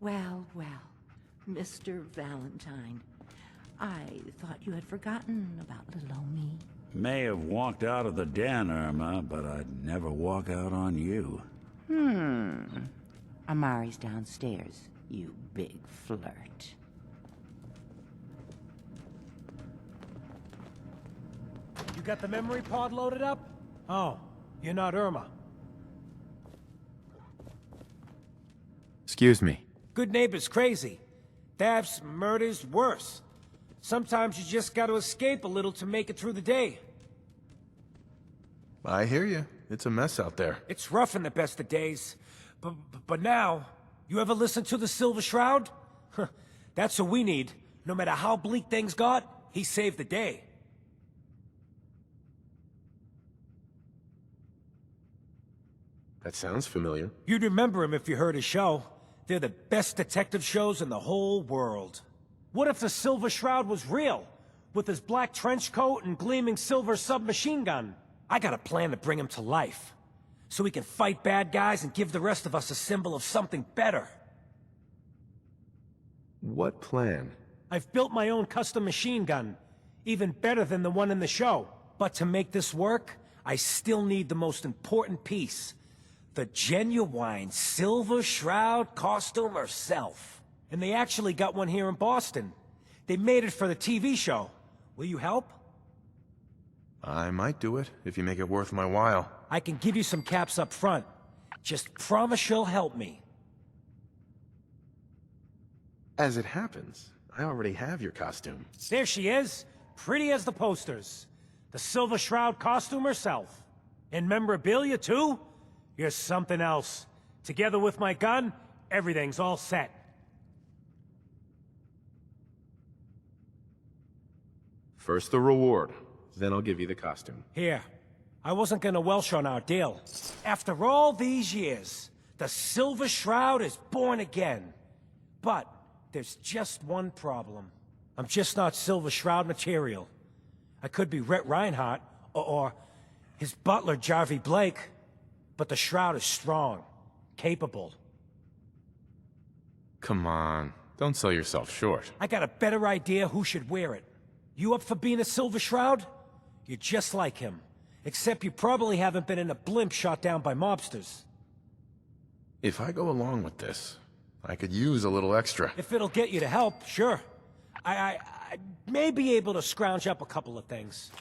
Well, Mr. Valentine. I thought you had forgotten about little old me. May have walked out of the den, Irma, but I'd never walk out on you. Amari's downstairs, you big flirt. You got the memory pod loaded up? Oh, you're not Irma. Excuse me. Goodneighbor's crazy. Thefts, murders, worse. Sometimes you just gotta escape a little to make it through the day. I hear you. It's a mess out there. It's rough in the best of days. But now, you ever listen to the Silver Shroud? That's what we need. No matter how bleak things got, he saved the day. That sounds familiar. You'd remember him if you heard his show. They're the best detective shows in the whole world. What if the Silver Shroud was real? With his black trench coat and gleaming silver submachine gun? I got a plan to bring him to life. So he can fight bad guys and give the rest of us a symbol of something better. What plan? I've built my own custom machine gun. Even better than the one in the show. But to make this work, I still need the most important piece. The genuine Silver Shroud costume herself. And they actually got one here in Boston. They made it for the TV show. Will you help? I might do it, if you make it worth my while. I can give you some caps up front. Just promise you'll help me. As it happens, I already have your costume. There she is. Pretty as the posters. The Silver Shroud costume herself. And memorabilia, too? You're something else. Together with my gun, everything's all set. First the reward, then I'll give you the costume. Here. I wasn't gonna welsh on our deal. After all these years, the Silver Shroud is born again. But there's just one problem. I'm just not Silver Shroud material. I could be Rhett Reinhardt, or his butler, Jarvie Blake. But the Shroud is strong, capable. Come on, don't sell yourself short. I got a better idea who should wear it. You up for being a Silver Shroud? You're just like him. Except you probably haven't been in a blimp shot down by mobsters. If I go along with this, I could use a little extra. If it'll get you to help, sure. I may be able to scrounge up a couple of things.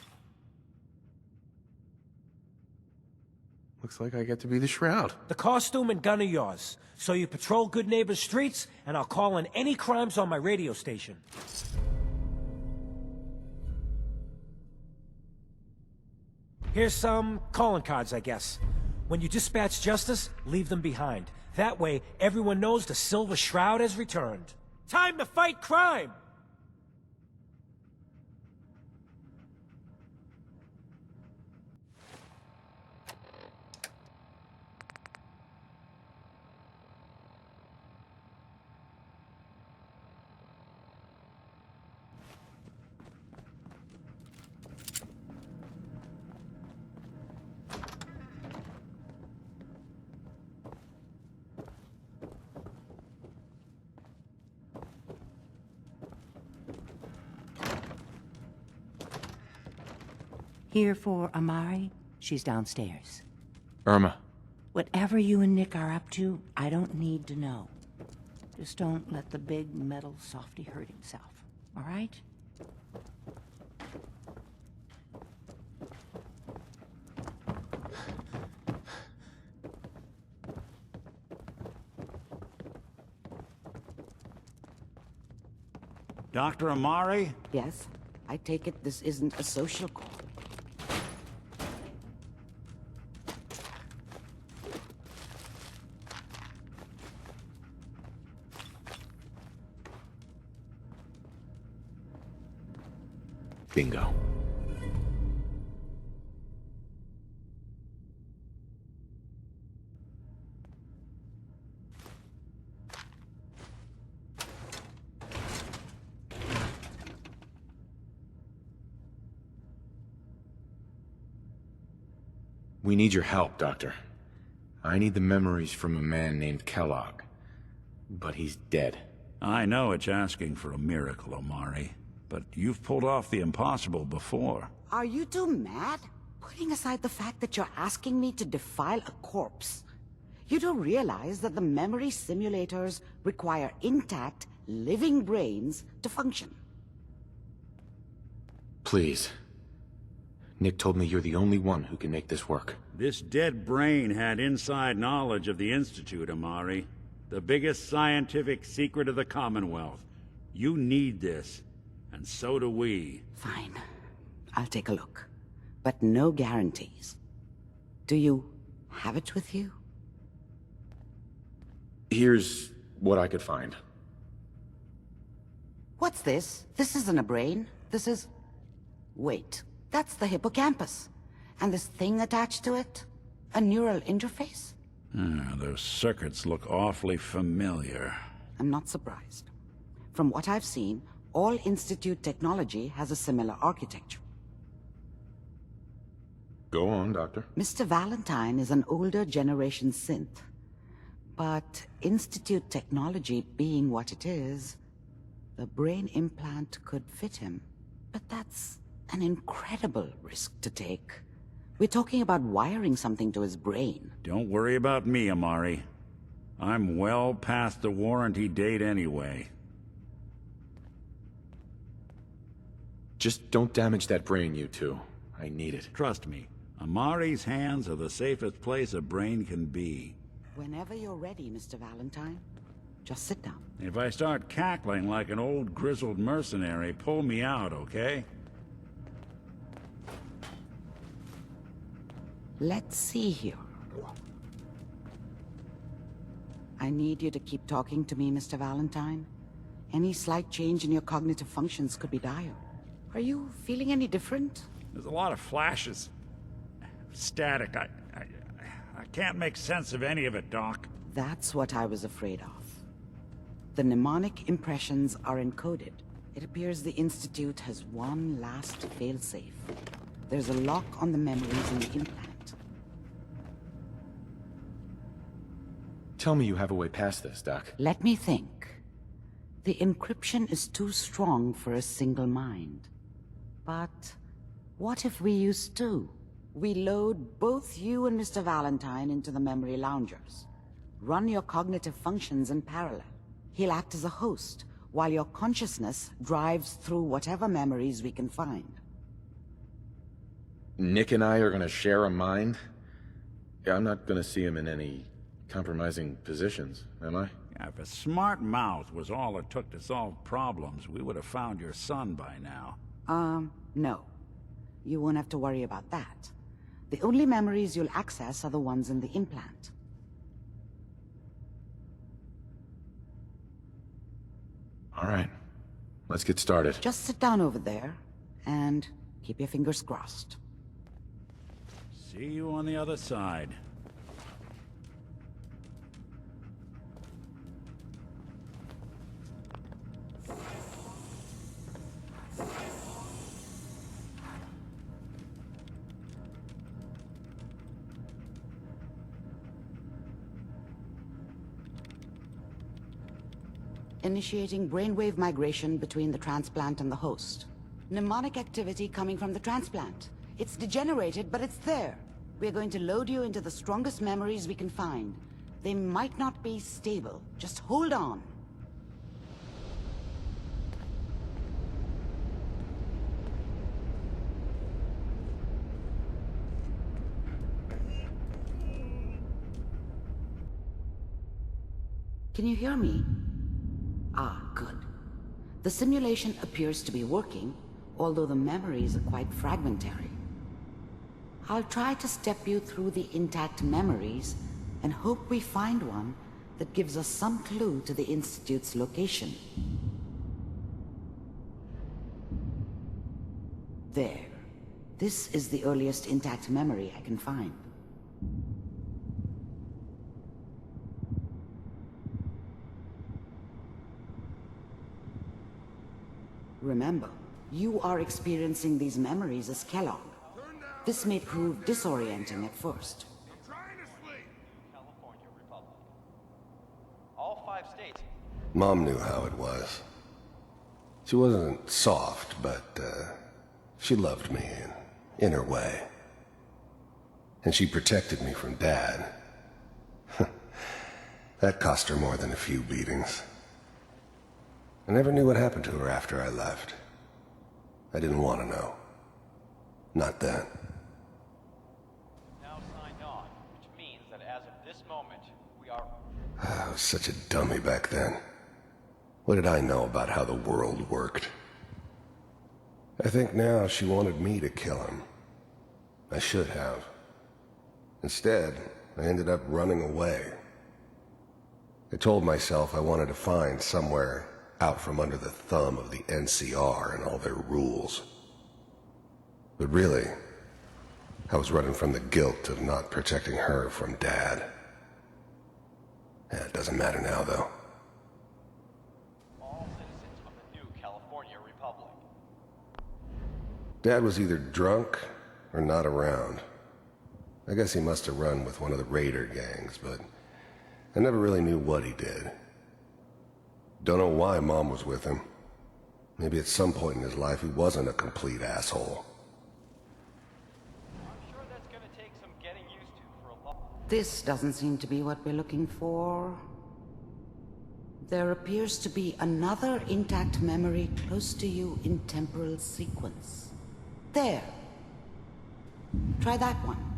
Looks like I get to be the Shroud. The costume and gun are yours. So you patrol Goodneighbor's streets, and I'll call in any crimes on my radio station. Here's some calling cards, I guess. When you dispatch justice, leave them behind. That way, everyone knows the Silver Shroud has returned. Time to fight crime! Here for Amari? She's downstairs. Irma. Whatever you and Nick are up to, I don't need to know. Just don't let the big metal softy hurt himself, all right? Dr. Amari? Yes? I take it this isn't a social call. Bingo. We need your help, Doctor. I need the memories from a man named Kellogg. But he's dead. I know it's asking for a miracle, Amari, but you've pulled off the impossible before. Are you two mad? Putting aside the fact that you're asking me to defile a corpse, you do realize that the memory simulators require intact, living brains to function. Please. Nick told me you're the only one who can make this work. This dead brain had inside knowledge of the Institute, Amari. The biggest scientific secret of the Commonwealth. You need this, and so do we. Fine. I'll take a look. But no guarantees. Do you have it with you? Here's what I could find. What's this? This isn't a brain. This is... Wait, that's the hippocampus. And this thing attached to it? A neural interface? Those circuits look awfully familiar. I'm not surprised. From what I've seen, all Institute technology has a similar architecture. Go on, Doctor. Mr. Valentine is an older generation synth. But Institute technology being what it is, the brain implant could fit him. But that's an incredible risk to take. We're talking about wiring something to his brain. Don't worry about me, Amari. I'm well past the warranty date anyway. Just don't damage that brain, you two. I need it. Trust me, Amari's hands are the safest place a brain can be. Whenever you're ready, Mr. Valentine, just sit down. If I start cackling like an old grizzled mercenary, pull me out, okay? Let's see here. I need you to keep talking to me, Mr. Valentine. Any slight change in your cognitive functions could be dire. Are you feeling any different? There's a lot of flashes. Static. I can't make sense of any of it, Doc. That's what I was afraid of. The mnemonic impressions are encoded. It appears the Institute has one last failsafe. There's a lock on the memories in the implant. Tell me you have a way past this, Doc. Let me think. The encryption is too strong for a single mind. But what if we use two? We load both you and Mr. Valentine into the memory loungers. Run your cognitive functions in parallel. He'll act as a host, while your consciousness drives through whatever memories we can find. Nick and I are gonna share a mind? Yeah, I'm not gonna see him in any compromising positions, am I? Yeah, if a smart mouth was all it took to solve problems, we would have found your son by now. No. You won't have to worry about that. The only memories you'll access are the ones in the implant. All right. Let's get started. Just sit down over there, and keep your fingers crossed. See you on the other side. Initiating brainwave migration between the transplant and the host. Mnemonic activity coming from the transplant. It's degenerated, but it's there. We're going to load you into the strongest memories we can find. They might not be stable. Just hold on. Can you hear me? Ah, good. The simulation appears to be working, although the memories are quite fragmentary. I'll try to step you through the intact memories and hope we find one that gives us some clue to the Institute's location. There. This is the earliest intact memory I can find. Remember, you are experiencing these memories as Kellogg. This may prove disorienting at first. California Republic. All 5 states Mom knew how it was. She wasn't soft, but she loved me in her way. And she protected me from Dad. That cost her more than a few beatings. I never knew what happened to her after I left. I didn't want to know. Not then. Now signed on, which means that as of this moment, we are... I was such a dummy back then. What did I know about how the world worked? I think now she wanted me to kill him. I should have. Instead, I ended up running away. I told myself I wanted to find somewhere out from under the thumb of the NCR and all their rules. But really, I was running from the guilt of not protecting her from Dad. It doesn't matter now, though. all citizens of the new California Republic. Dad was either drunk or not around. I guess he must have run with one of the raider gangs, but I never really knew what he did. Don't know why Mom was with him. Maybe at some point in his life he wasn't a complete asshole. I'm sure that's gonna take some getting used to for a long... This doesn't seem to be what we're looking for. There appears to be another intact memory close to you in temporal sequence. There. Try that one.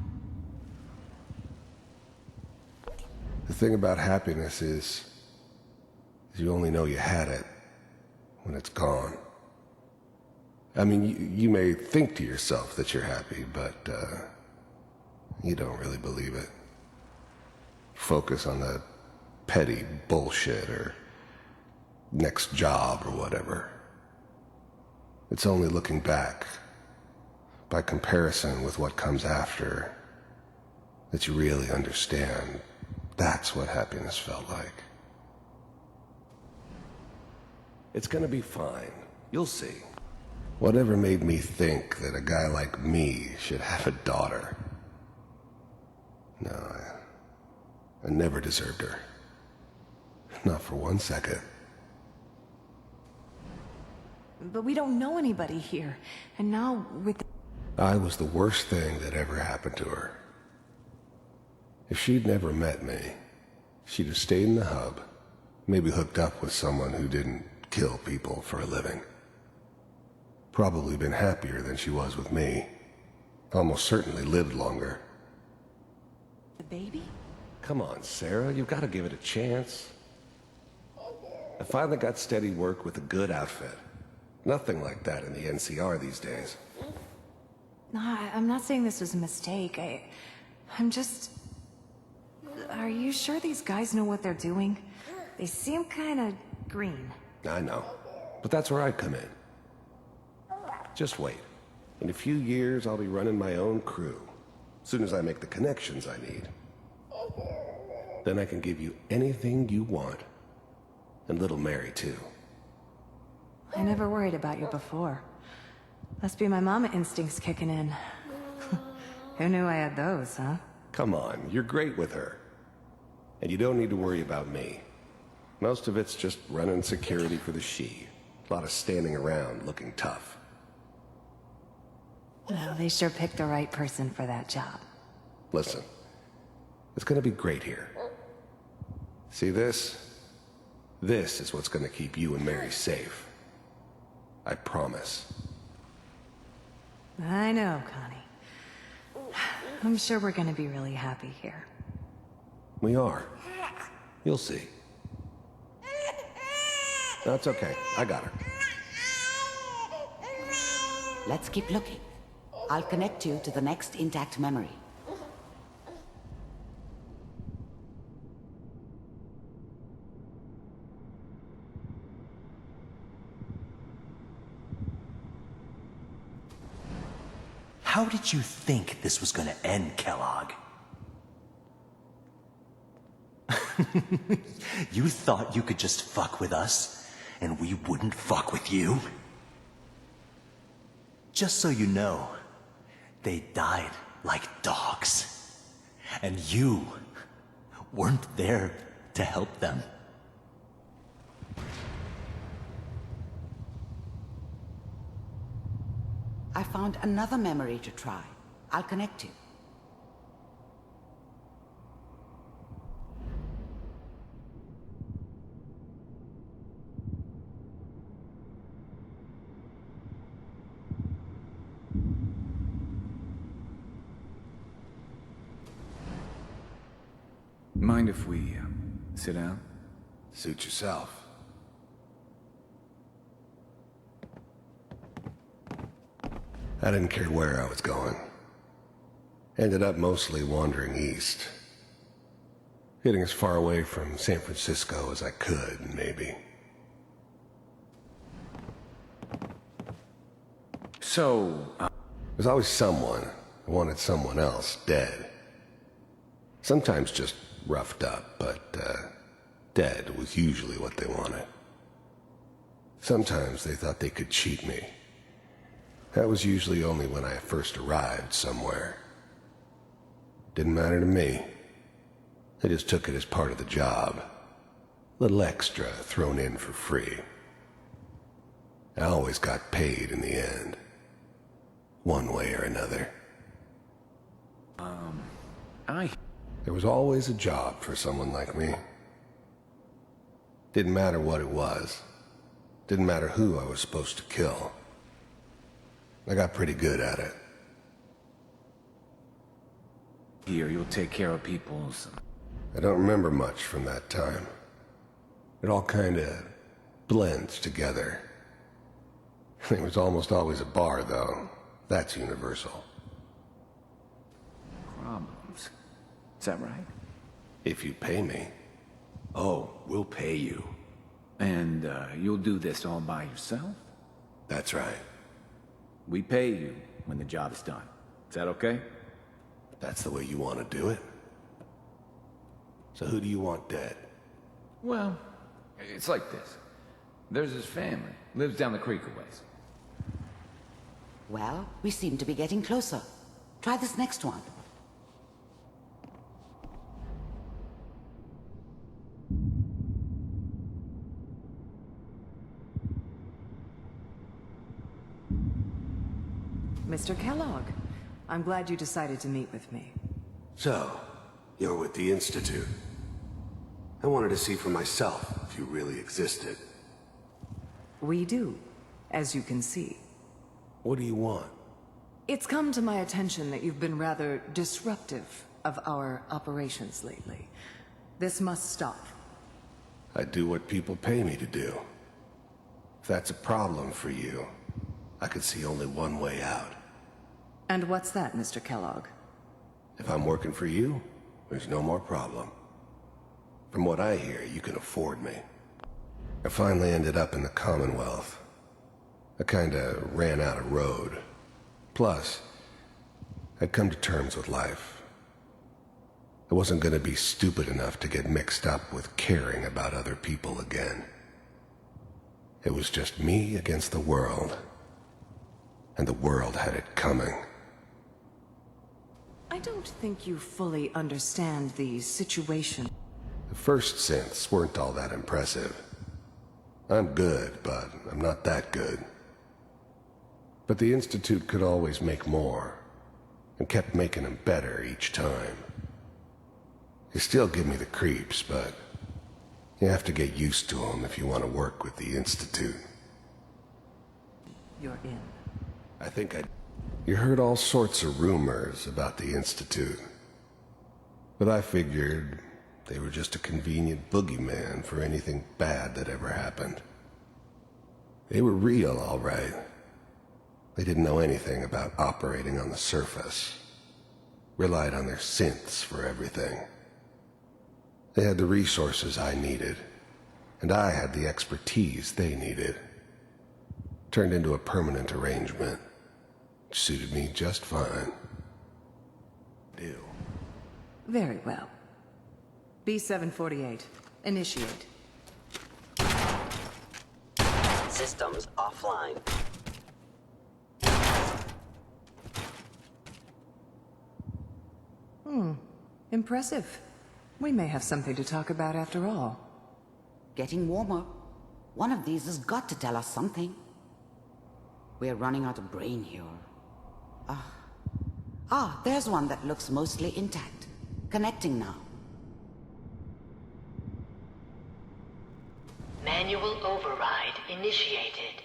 The thing about happiness is you only know you had it when it's gone. I mean, you may think to yourself that you're happy, but you don't really believe it. Focus on the petty bullshit or next job or whatever. It's only looking back, by comparison with what comes after, that you really understand that's what happiness felt like. It's gonna be fine. You'll see. Whatever made me think that a guy like me should have a daughter? No, I never deserved her. Not for 1 second. But we don't know anybody here. And now with... I was the worst thing that ever happened to her. If she'd never met me, she'd have stayed in the hub, maybe hooked up with someone who didn't kill people for a living. Probably been happier than she was with me. Almost certainly lived longer. The baby? Come on, Sarah, you've got to give it a chance. I finally got steady work with a good outfit. Nothing like that in the NCR these days. No, I'm not saying this was a mistake. I'm just... Are you sure these guys know what they're doing? They seem kinda green. I know, but that's where I come in. Just wait. In a few years, I'll be running my own crew. As soon as I make the connections I need. Then I can give you anything you want. And little Mary, too. I never worried about you before. Must be my mama instincts kicking in. Who knew I had those, huh? Come on, you're great with her. And you don't need to worry about me. Most of it's just running security for the she. A lot of standing around looking tough. Well, they sure picked the right person for that job. Listen, it's gonna be great here. See this? This is what's gonna keep you and Mary safe. I promise. I know, Connie. I'm sure we're gonna be really happy here. We are. You'll see. That's okay. I got her. Let's keep looking. I'll connect you to the next intact memory. How did you think this was gonna end, Kellogg? You thought you could just fuck with us, and we wouldn't fuck with you? Just so you know, they died like dogs. And you weren't there to help them. I found another memory to try. I'll connect you. Mind if we sit down? Suit yourself. I didn't care where I was going. Ended up mostly wandering east. Getting as far away from San Francisco as I could, maybe. So, There's always someone who wanted someone else dead. Sometimes just roughed up, but dead was usually what they wanted. Sometimes they thought they could cheat me. That was usually only when I first arrived somewhere. Didn't matter to me. I just took it as part of the job. Little extra thrown in for free. I always got paid in the end. One way or another. There was always a job for someone like me. Didn't matter what it was. Didn't matter who I was supposed to kill. I got pretty good at it. here, you'll take care of people's... I don't remember much from that time. It all kinda blends together. There was almost always a bar, though. That's universal. problems. Is that right? If you pay me. Oh, we'll pay you. And, you'll do this all by yourself? That's right. We pay you when the job is done. Is that okay? That's the way you want to do it? So who do you want dead? Well, it's like this. There's his family. Lives down the creek a ways. Well, we seem to be getting closer. Try this next one. Mr. Kellogg, I'm glad you decided to meet with me. So, you're with the Institute. I wanted to see for myself if you really existed. We do, as you can see. What do you want? It's come to my attention that you've been rather disruptive of our operations lately. This must stop. I do what people pay me to do. If that's a problem for you, I could see only one way out. And what's that, Mr. Kellogg? If I'm working for you, there's no more problem. From what I hear, you can afford me. I finally ended up in the Commonwealth. I kinda ran out of road. Plus, I'd come to terms with life. I wasn't gonna be stupid enough to get mixed up with caring about other people again. It was just me against the world. And the world had it coming. I don't think you fully understand the situation. The first synths weren't all that impressive. I'm good, but I'm not that good. But the Institute could always make more, and kept making them better each time. They still give me the creeps, but you have to get used to them if you want to work with the Institute. You're in. I think You heard all sorts of rumors about the Institute. But I figured they were just a convenient boogeyman for anything bad that ever happened. They were real, all right. They didn't know anything about operating on the surface. Relied on their synths for everything. They had the resources I needed, and I had the expertise they needed. Turned into a permanent arrangement. Which suited me just fine. Deal. Very well. B-748. Initiate. Systems offline. Impressive. We may have something to talk about after all. Getting warmer. One of these has got to tell us something. We're running out of brain here. There's one that looks mostly intact. Connecting now. Manual override initiated.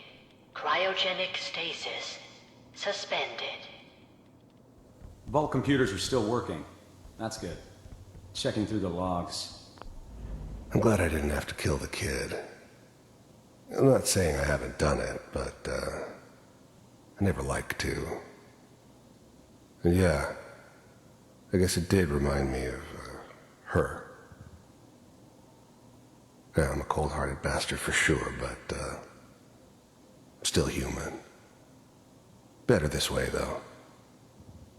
Cryogenic stasis suspended. Vault computers are still working. That's good. Checking through the logs. I'm glad I didn't have to kill the kid. I'm not saying I haven't done it, but, I never liked to. And yeah, I guess it did remind me of, her. Yeah, I'm a cold-hearted bastard for sure, but, I'm still human. Better this way, though.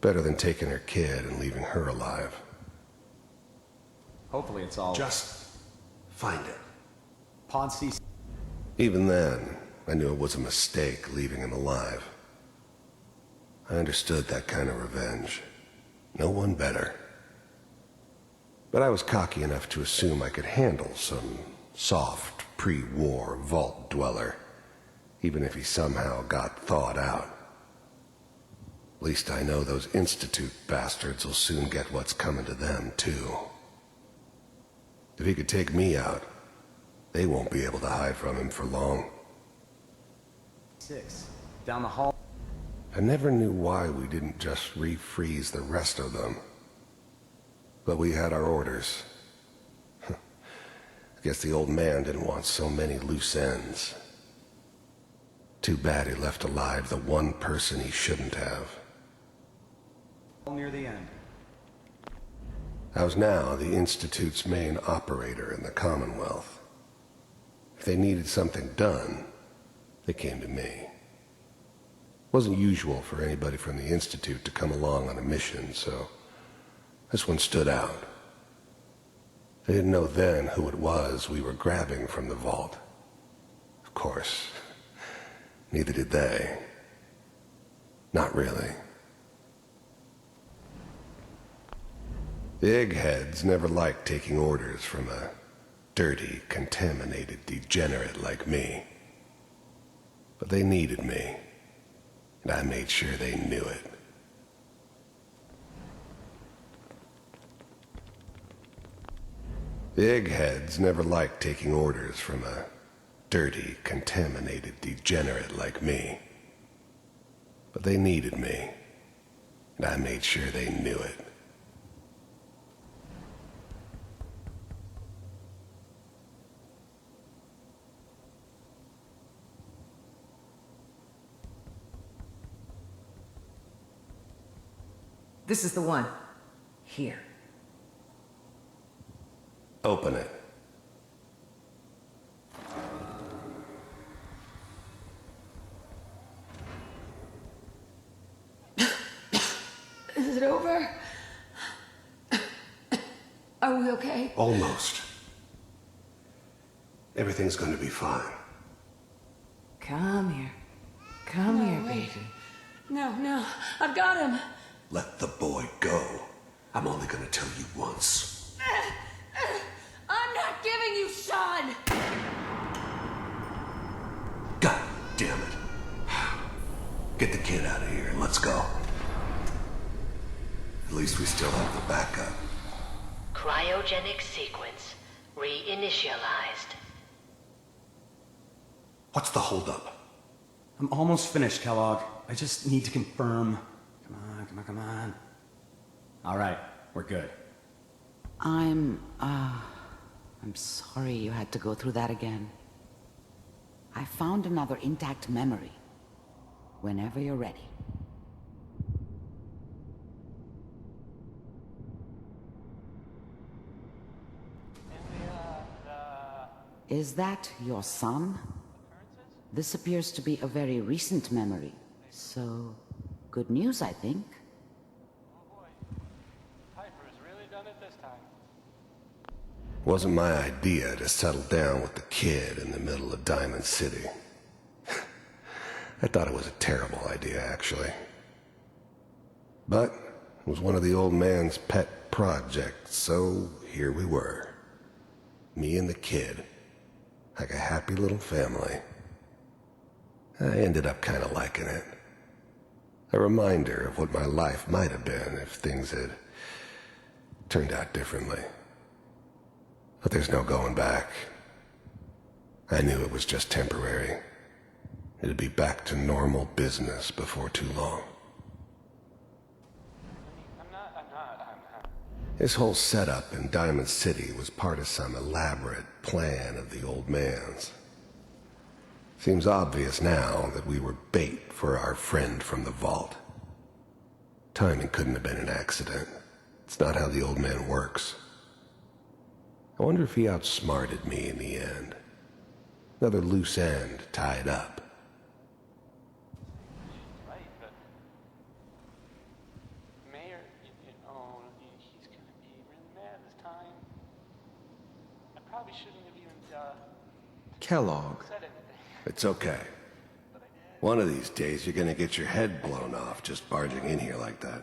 Better than taking her kid and leaving her alive. Hopefully it's all... Just find it. Pod C... Even then, I knew it was a mistake leaving him alive. I understood that kind of revenge. No one better. But I was cocky enough to assume I could handle some soft, pre-war vault dweller, even if he somehow got thawed out. At least I know those Institute bastards will soon get what's coming to them, too. If he could take me out, they won't be able to hide from him for long. 6. Down the hall. I never knew why we didn't just refreeze the rest of them. But we had our orders. I guess the old man didn't want so many loose ends. Too bad he left alive the one person he shouldn't have. Near the end. I was now the Institute's main operator in the Commonwealth. If they needed something done, they came to me. It wasn't usual for anybody from the Institute to come along on a mission, so this one stood out. They didn't know then who it was we were grabbing from the vault. Of course, neither did they. Not really. The eggheads never liked taking orders from a dirty, contaminated degenerate like me. But they needed me, and I made sure they knew it. The eggheads never liked taking orders from a dirty, contaminated degenerate like me. But they needed me, and I made sure they knew it. This is the one. Here. Open it. Is it over? Are we okay? Almost. Everything's going to be fine. Come here. Come here, wait. baby. No, I've got him. Let the boy go. I'm only going to tell you once. I'm not giving you Sean! God damn it. Get the kid out of here and let's go. At least we still have the backup. Cryogenic sequence reinitialized. What's the holdup? I'm almost finished, Kellogg. I just need to confirm. Come on. All right, we're good. I'm sorry you had to go through that again. I found another intact memory. Whenever you're ready. Is that your son? This appears to be a very recent memory. So, good news, I think. Wasn't my idea to settle down with the kid in the middle of Diamond City. I thought it was a terrible idea, actually. But it was one of the old man's pet projects, so here we were. Me and the kid, like a happy little family. I ended up kind of liking it. A reminder of what my life might have been if things had turned out differently. But there's no going back. I knew it was just temporary. It'd be back to normal business before too long. This whole setup in Diamond City was part of some elaborate plan of the old man's. Seems obvious now that we were bait for our friend from the vault. Timing couldn't have been an accident. It's not how the old man works. I wonder if he outsmarted me in the end. Another loose end tied up. Right, but Mayor, he's gonna be really mad this time. I probably shouldn't have even Kellogg. said anything. It's okay. One of these days you're gonna get your head blown off just barging in here like that.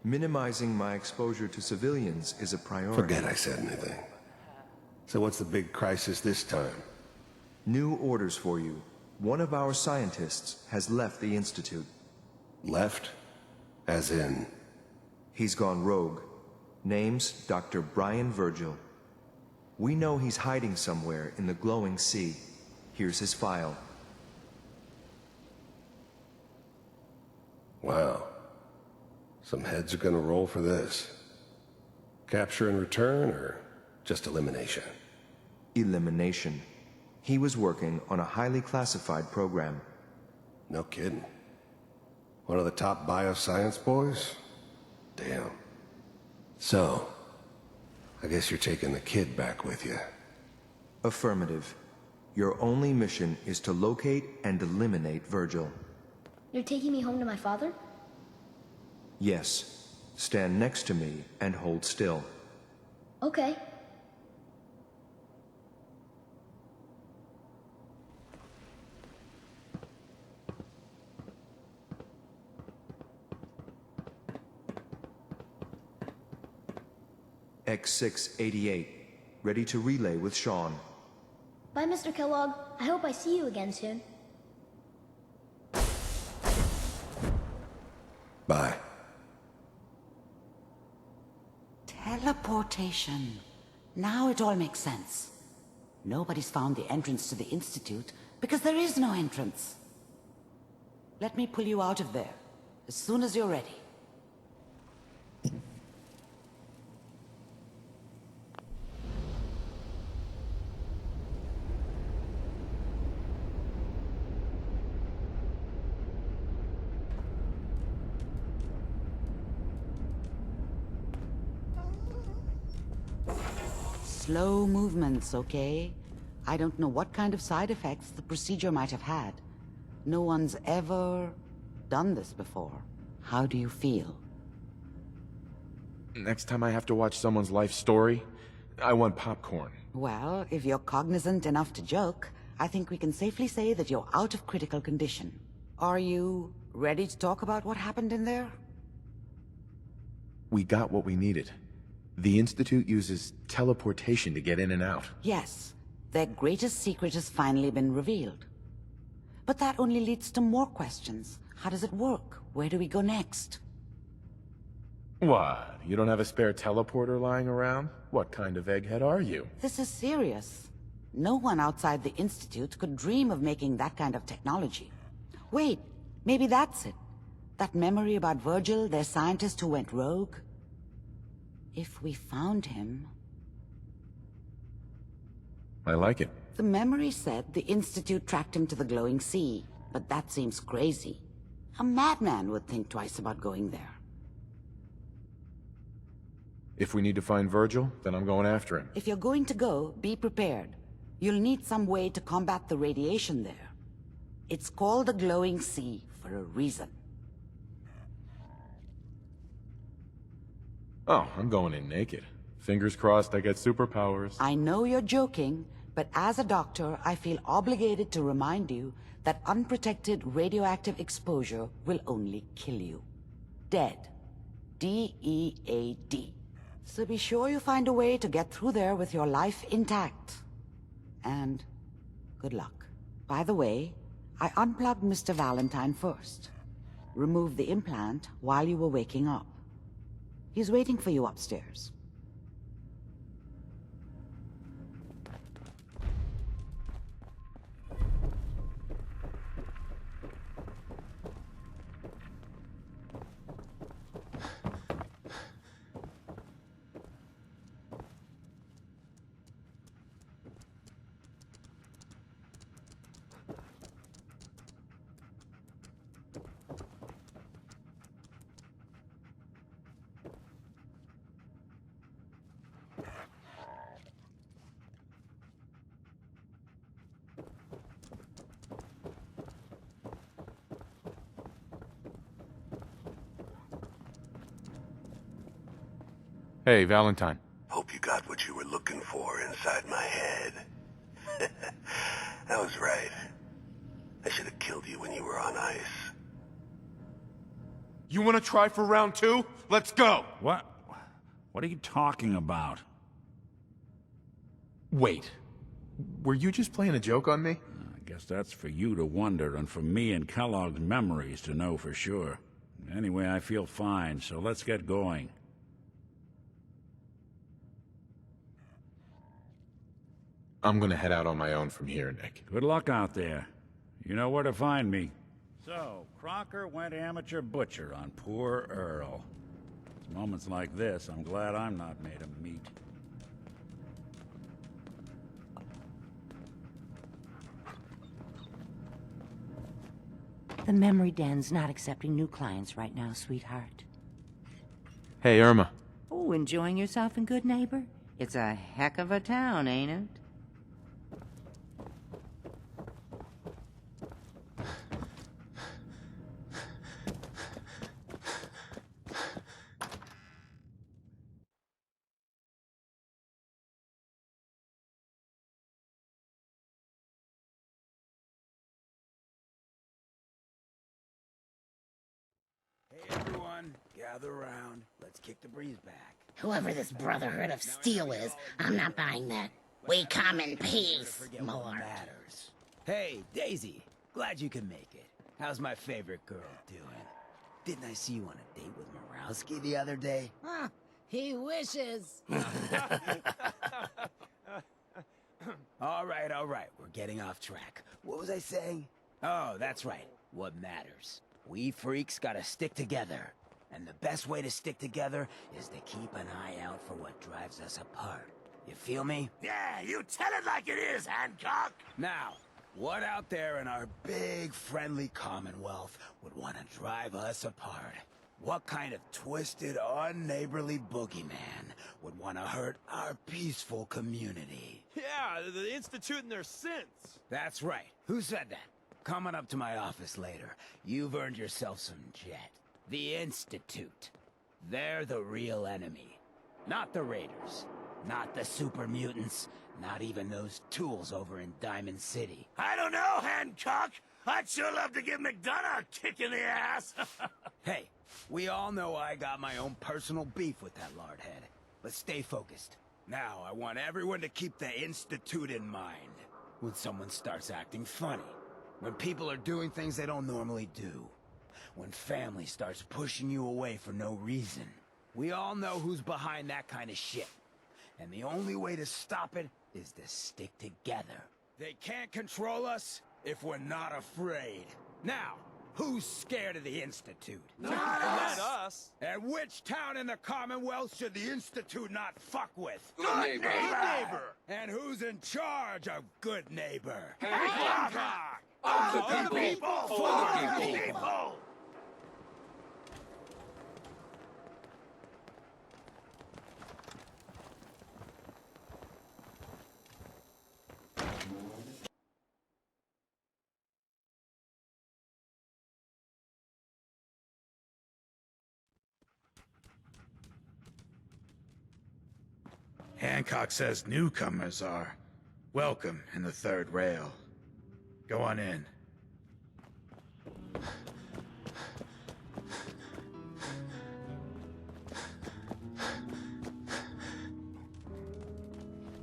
Minimizing my exposure to civilians is a priority. Forget I said anything. So what's the big crisis this time? New orders for you. One of our scientists has left the Institute. Left? As in? He's gone rogue. Name's Dr. Brian Virgil. We know he's hiding somewhere in the glowing sea. Here's his file. Wow. Some heads are gonna roll for this. Capture and return, or just elimination? Elimination. He was working on a highly classified program. No kidding. One of the top bioscience boys? Damn. So, I guess you're taking the kid back with you. Affirmative. Your only mission is to locate and eliminate Virgil. You're taking me home to my father? Yes. Stand next to me and hold still. Okay. X688. Ready to relay with Sean. Bye, Mr. Kellogg. I hope I see you again soon. Bye. Teleportation. Now it all makes sense. Nobody's found the entrance to the Institute because there is no entrance. Let me pull you out of there as soon as you're ready. Slow movements, okay? I don't know what kind of side effects the procedure might have had. No one's ever done this before. How do you feel? Next time I have to watch someone's life story, I want popcorn. Well, if you're cognizant enough to joke, I think we can safely say that you're out of critical condition. Are you ready to talk about what happened in there? We got what we needed. The Institute uses teleportation to get in and out. Yes, their greatest secret has finally been revealed. But that only leads to more questions. How does it work? Where do we go next? What? You don't have a spare teleporter lying around? What kind of egghead are you? This is serious. No one outside the Institute could dream of making that kind of technology. Wait, maybe that's it. That memory about Virgil, their scientist who went rogue? If we found him... I like it. The memory said the Institute tracked him to the glowing sea, but that seems crazy. A madman would think twice about going there. If we need to find Virgil, then I'm going after him. If you're going to go, be prepared. You'll need some way to combat the radiation there. It's called the glowing sea for a reason. Oh, I'm going in naked. Fingers crossed I get superpowers. I know you're joking, but as a doctor, I feel obligated to remind you that unprotected radioactive exposure will only kill you. Dead. D-E-A-D. So be sure you find a way to get through there with your life intact. And good luck. By the way, I unplugged Mr. Valentine first. Removed the implant while you were waking up. He's waiting for you upstairs. Hey, Valentine. Hope you got what you were looking for inside my head. I was right. I should have killed you when you were on ice. You want to try for round 2? Let's go! What? What are you talking about? Wait. Were you just playing a joke on me? I guess that's for you to wonder, and for me and Kellogg's memories to know for sure. Anyway, I feel fine, so let's get going. I'm gonna head out on my own from here, Nick. Good luck out there. You know where to find me. So, Crocker went amateur butcher on poor Earl. It's moments like this, I'm glad I'm not made of meat. The memory den's not accepting new clients right now, sweetheart. Hey, Irma. Oh, enjoying yourself in Goodneighbor? It's a heck of a town, ain't it? Hey everyone, gather around. Let's kick the breeze back. Whoever this Brotherhood of Steel is, I'm not buying that. We come in peace, Lord. Matters. Hey, Daisy. Glad you could make it. How's my favorite girl doing? Didn't I see you on a date with Morowski the other day? Huh, he wishes. All right. We're getting off track. What was I saying? Oh, that's right. What matters. We freaks gotta stick together. And the best way to stick together is to keep an eye out for what drives us apart. You feel me? Yeah, you tell it like it is, Hancock! Now, what out there in our big, friendly Commonwealth would want to drive us apart? What kind of twisted, unneighborly boogeyman would want to hurt our peaceful community? Yeah, the Institute and their sins. That's right. Who said that? Coming up to my office later, you've earned yourself some jet. The Institute. They're the real enemy. Not the Raiders. Not the super mutants. Not even those tools over in Diamond City. I don't know, Hancock! I'd sure love to give McDonough a kick in the ass! Hey, we all know I got my own personal beef with that lardhead. Let's stay focused. Now, I want everyone to keep the Institute in mind. When someone starts acting funny. When people are doing things they don't normally do. When family starts pushing you away for no reason. We all know who's behind that kind of shit. And the only way to stop it is to stick together. They can't control us if we're not afraid. Now, who's scared of the Institute? Not us! And which town in the Commonwealth should the Institute not fuck with? Goodneighbor! And who's in charge of Goodneighbor? Hancock! Of the people, for the people! Hancock says newcomers are welcome in the third rail. Go on in.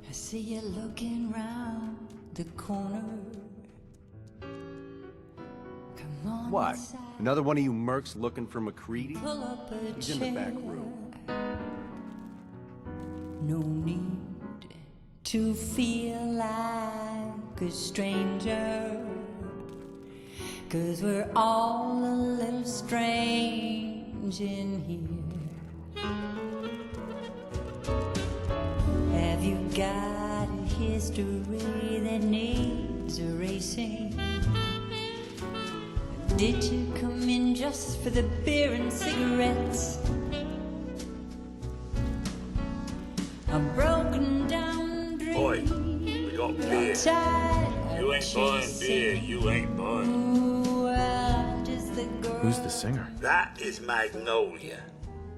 I see you looking round the corner. What? Another one of you mercs looking for MacCready? He's in the back room. No need to feel like a stranger, 'cause we're all a little strange in here. Have you got a history that needs erasing? Did you come in just for the beer and cigarettes? A broken down dream. Boy, we got beer. You ain't buying beer, you ain't buying. Who's the singer? That is Magnolia,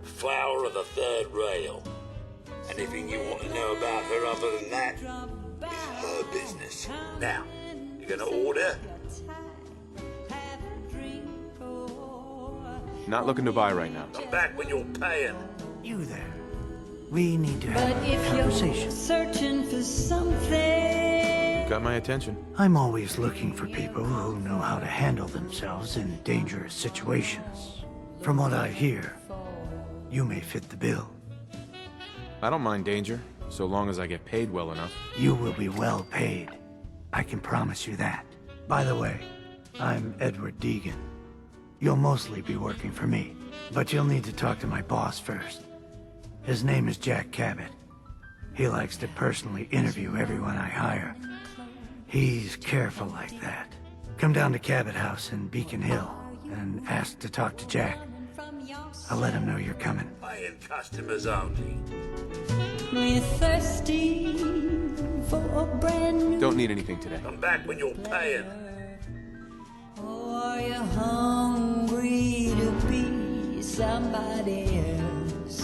flower of the third rail. Anything you want to know about her other than that is her business. Now, you gonna order? Not looking to buy right now. Come back when you're paying. You there. We need to But have a if conversation. you're searching for something, Got my attention. I'm always looking for people who know how to handle themselves in dangerous situations. From what I hear, you may fit the bill. I don't mind danger, so long as I get paid well enough. You will be well paid. I can promise you that. By the way, I'm Edward Deegan. You'll mostly be working for me, but you'll need to talk to my boss first. His name is Jack Cabot. He likes to personally interview everyone I hire. He's careful like that. Come down to Cabot House in Beacon Hill and ask to talk to Jack. I'll let him know you're coming. Paying customers only. we're thirsty for a brand new. Don't need anything today. Come back when you're paying. Or are you hungry to be somebody else?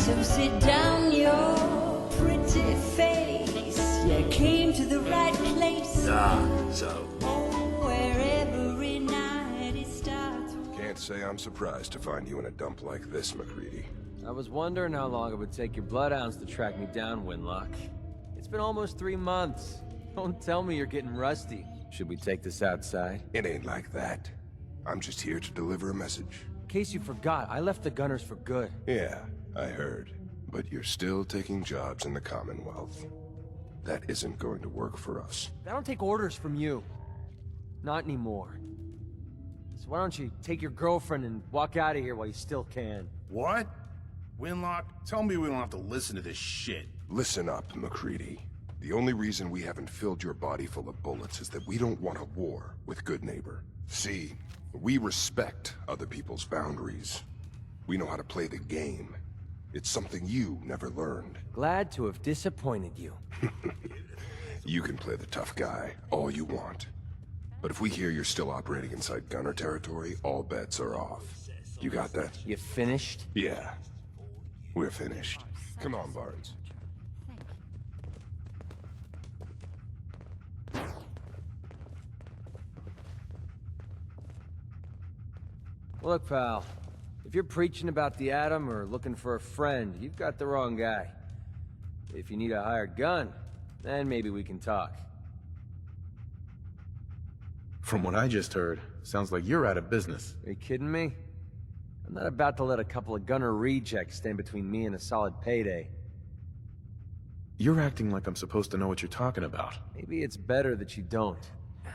So sit down your pretty face. You came to the right place. So. Oh, where every night it starts. Can't say I'm surprised to find you in a dump like this, MacCready. I was wondering how long it would take your bloodhounds to track me down, Winlock. It's been almost 3 months. Don't tell me you're getting rusty. Should we take this outside? It ain't like that. I'm just here to deliver a message. In case you forgot, I left the Gunners for good. Yeah, I heard. But you're still taking jobs in the Commonwealth. That isn't going to work for us. I don't take orders from you. Not anymore. So why don't you take your girlfriend and walk out of here while you still can? What? Winlock, tell me we don't have to listen to this shit. Listen up, MacCready. The only reason we haven't filled your body full of bullets is that we don't want a war with Goodneighbor. See, we respect other people's boundaries. We know how to play the game. It's something you never learned. Glad to have disappointed you. You can play the tough guy all you want. But if we hear you're still operating inside Gunner territory, all bets are off. You got that? You finished? Yeah. We're finished. Come on, Barnes. Look, pal. If you're preaching about the atom or looking for a friend, you've got the wrong guy. If you need a hired gun, then maybe we can talk. From what I just heard, sounds like you're out of business. Are you kidding me? I'm not about to let a couple of Gunner rejects stand between me and a solid payday. You're acting like I'm supposed to know what you're talking about. Maybe it's better that you don't.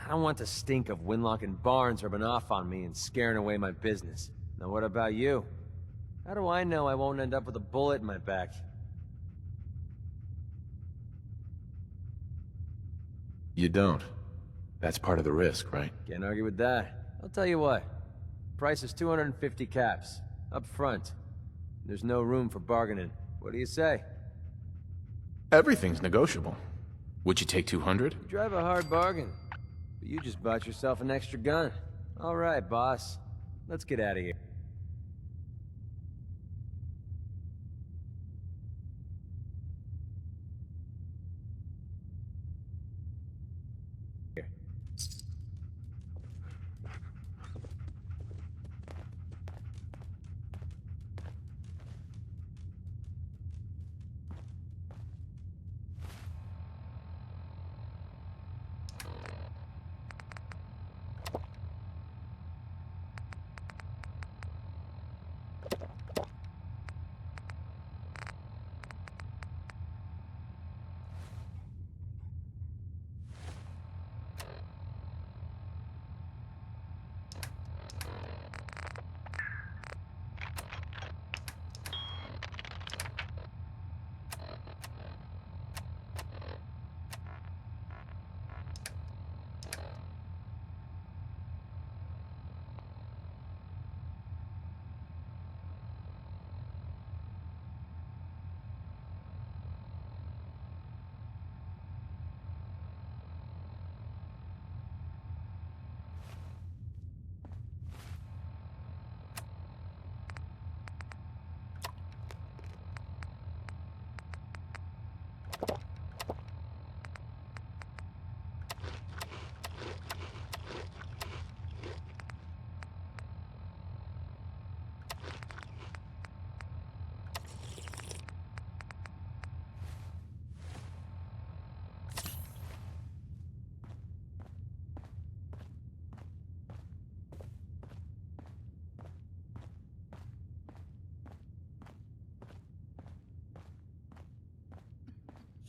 I don't want the stink of Winlock and Barnes rubbing off on me and scaring away my business. Now what about you? How do I know I won't end up with a bullet in my back? You don't. That's part of the risk, right? Can't argue with that. I'll tell you what. Price is 250 caps. Up front. There's no room for bargaining. What do you say? Everything's negotiable. Would you take 200? You drive a hard bargain. But you just bought yourself an extra gun. All right, boss. Let's get out of here.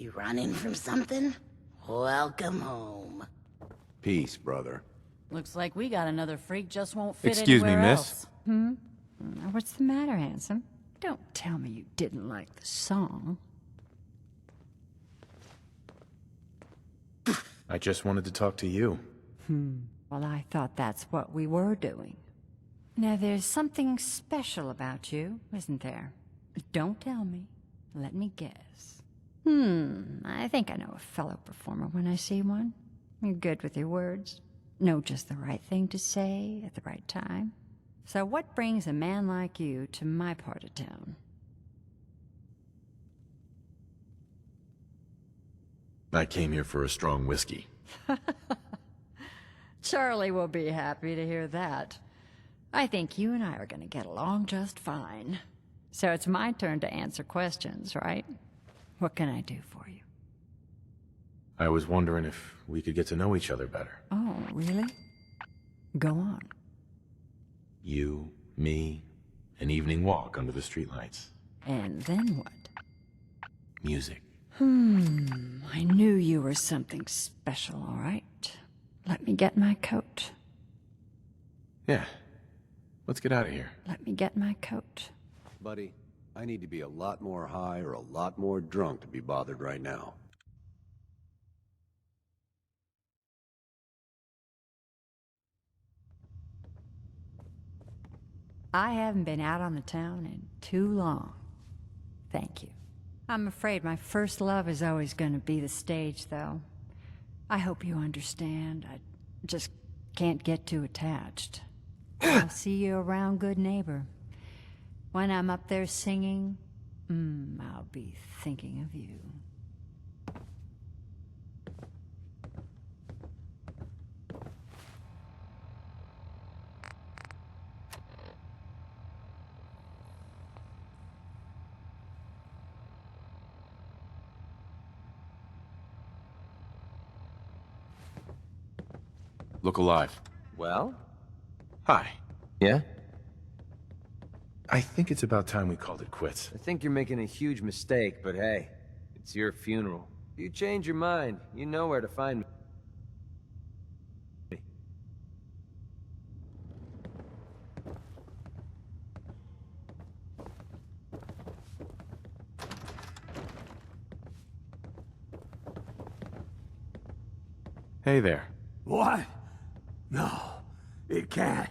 You running from something? Welcome home. Peace, brother. Looks like we got another freak just won't fit Excuse me, anywhere miss. else. What's the matter, handsome? Don't tell me you didn't like the song. I just wanted to talk to you. Well, I thought that's what we were doing. Now, there's something special about you, isn't there? Don't tell me. Let me guess. I think I know a fellow performer when I see one. You're good with your words. Know just the right thing to say at the right time. So what brings a man like you to my part of town? I came here for a strong whiskey. Charlie will be happy to hear that. I think you and I are going to get along just fine. So it's my turn to answer questions, right? What can I do for you? I was wondering if we could get to know each other better. Oh, really? Go on. You, me, an evening walk under the streetlights. And then what? Music. I knew you were something special, all right. Let me get my coat. Yeah. Let's get out of here. Let me get my coat. Buddy, I need to be a lot more high or a lot more drunk to be bothered right now. I haven't been out on the town in too long. Thank you. I'm afraid my first love is always going to be the stage, though. I hope you understand. I just can't get too attached. I'll see you around Goodneighbor. When I'm up there singing, I'll be thinking of you. Look alive. Well? Hi. Yeah? I think it's about time we called it quits. I think you're making a huge mistake, but hey, it's your funeral. If you change your mind, you know where to find me. Hey there. What? No, it can't.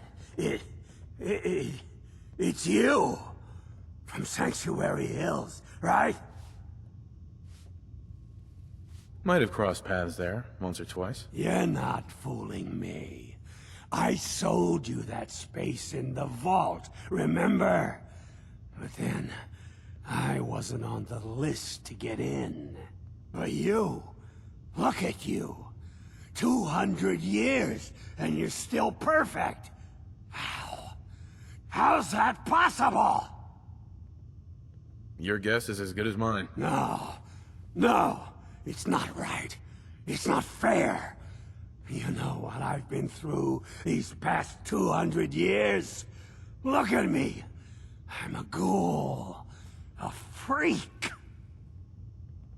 It's you. From Sanctuary Hills, right? Might have crossed paths there, once or twice. You're not fooling me. I sold you that space in the vault, remember? But then, I wasn't on the list to get in. But you, look at you. 200 years, and you're still perfect. How? How's that possible? Your guess is as good as mine. No, it's not right. It's not fair. You know what I've been through these past 200 years? Look at me. I'm a ghoul. A freak.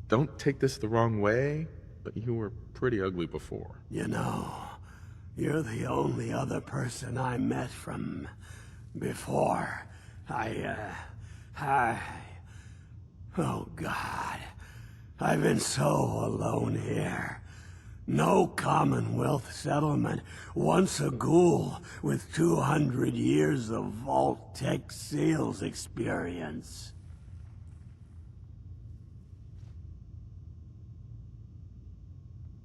Don't take this the wrong way, but you were pretty ugly before. You know, you're the only other person I met from before. Oh God. I've been so alone here. No Commonwealth settlement, once a ghoul with 200 years of Vault-Tec sales experience.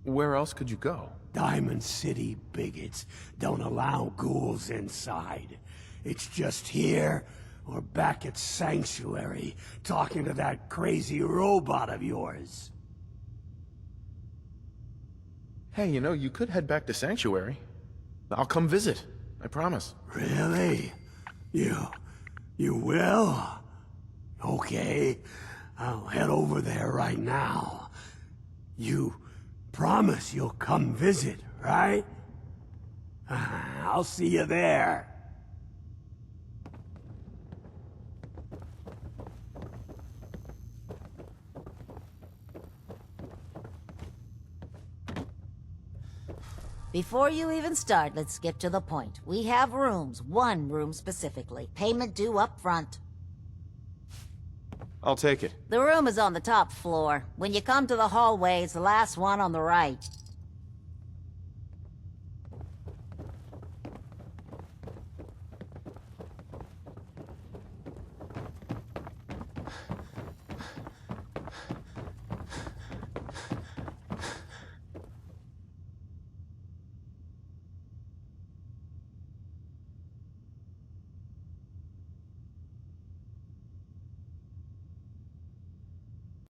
Where else could you go? Diamond City bigots don't allow ghouls inside. It's just here or back at Sanctuary, talking to that crazy robot of yours. Hey, you know, you could head back to Sanctuary. I'll come visit. I promise. Really? You will? Okay, I'll head over there right now. You promise you'll come visit, right? I'll see you there. Before you even start, let's get to the point. We have rooms, one room specifically. Payment due up front. I'll take it. The room is on the top floor. When you come to the hallway, it's the last one on the right.